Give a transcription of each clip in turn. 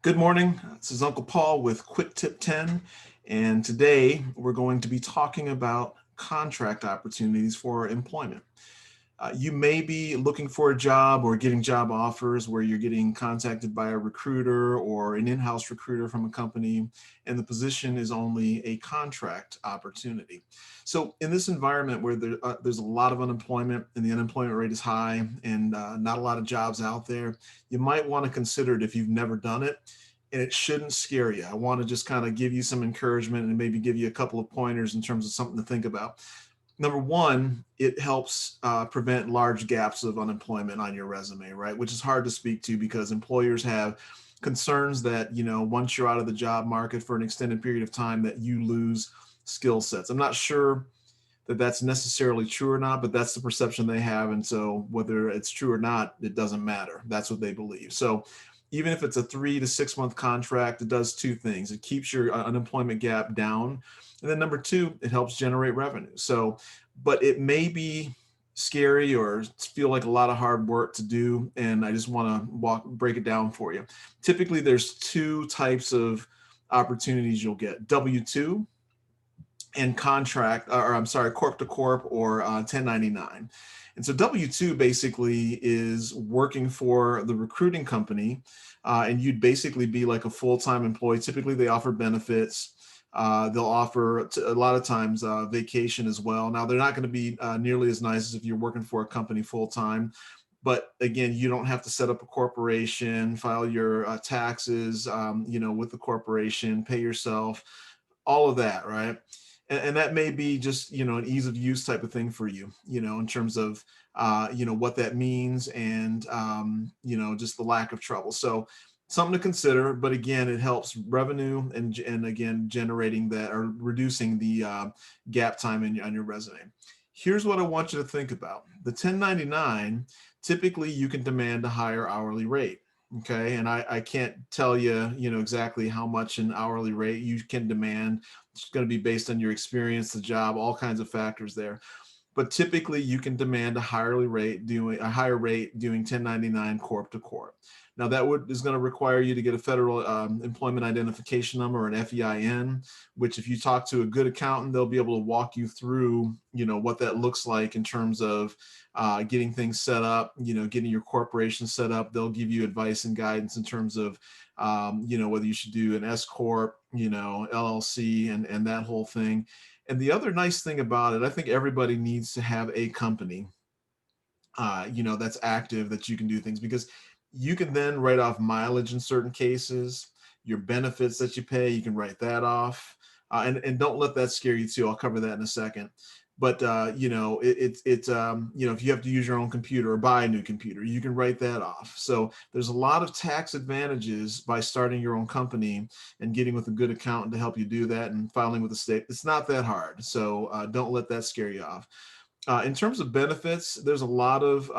Good morning. This is Uncle Paul with Quick Tip 10. And today we're going to be talking about contract opportunities for employment. You may be looking for a job or getting job offers where you're getting contacted by a recruiter or an in-house recruiter from a company, and the position is only a contract opportunity. So, in this environment where there's a lot of unemployment and the unemployment rate is high and not a lot of jobs out there, you might want to consider it if you've never done it. And it shouldn't scare you. I want to just kind of give you some encouragement and maybe give you a couple of pointers in terms of something to think about. Number one, it helps prevent large gaps of unemployment on your resume, right? Which is hard to speak to because employers have concerns that, once you're out of the job market for an extended period of time, that you lose skill sets. I'm not sure that that's necessarily true or not, but that's the perception they have. And so whether it's true or not, it doesn't matter. That's what they believe. So even if it's a 3 to 6 month contract, it does two things. It keeps your unemployment gap down. And then number two, it helps generate revenue. So, but it may be scary or feel like a lot of hard work to do. And I just want to break it down for you. Typically, there's two types of opportunities you'll get: W-2 and contract, or I'm sorry, corp to corp or 1099. And so W-2 basically is working for the recruiting company, and you'd basically be like a full-time employee. Typically, they offer benefits. They'll offer a lot of times vacation as well. Now, they're not going to be nearly as nice as if you're working for a company full-time. But again, you don't have to set up a corporation, file your taxes, with the corporation, pay yourself, all of that, right? And that may be just an ease of use type of thing for you, in terms of what that means, and just the lack of trouble. So something to consider. But again, it helps revenue and again generating that or reducing the gap time on your resume. Here's what I want you to think about: the 1099, typically you can demand a higher hourly rate. Okay. And I can't tell you, exactly how much an hourly rate you can demand. It's going to be based on your experience, the job, all kinds of factors there. But typically you can demand a higher rate doing 1099 corp to corp. Now that is going to require you to get a federal employment identification number, or an FEIN, which if you talk to a good accountant, they'll be able to walk you through, what that looks like in terms of getting things set up, getting your corporation set up. They'll give you advice and guidance in terms of, whether you should do an S Corp, LLC, and that whole thing. And the other nice thing about it, I think everybody needs to have a company, that's active, that you can do things, because you can then write off mileage in certain cases, your benefits that you pay, you can write that off. And don't let that scare you too. I'll cover that in a second. But if you have to use your own computer or buy a new computer, you can write that off. So there's a lot of tax advantages by starting your own company and getting with a good accountant to help you do that, and filing with the state. It's not that hard. So don't let that scare you off. In terms of benefits, there's a lot of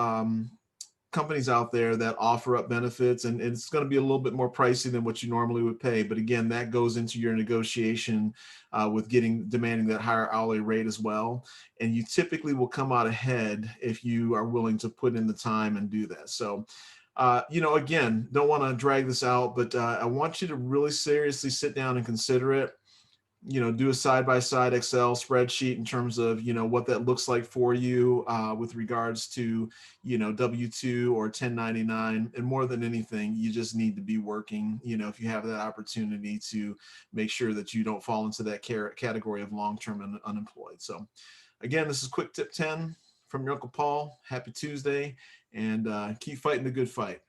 companies out there that offer up benefits, and it's going to be a little bit more pricey than what you normally would pay. But again, that goes into your negotiation with demanding that higher hourly rate as well. And you typically will come out ahead if you are willing to put in the time and do that. So, again, don't want to drag this out, but I want you to really seriously sit down and consider it. Do a side-by-side Excel spreadsheet in terms of, what that looks like for you with regards to, W-2 or 1099. And more than anything, you just need to be working, if you have that opportunity, to make sure that you don't fall into that category of long-term unemployed. So again, this is Quick Tip 10 from your Uncle Paul. Happy Tuesday, and keep fighting the good fight.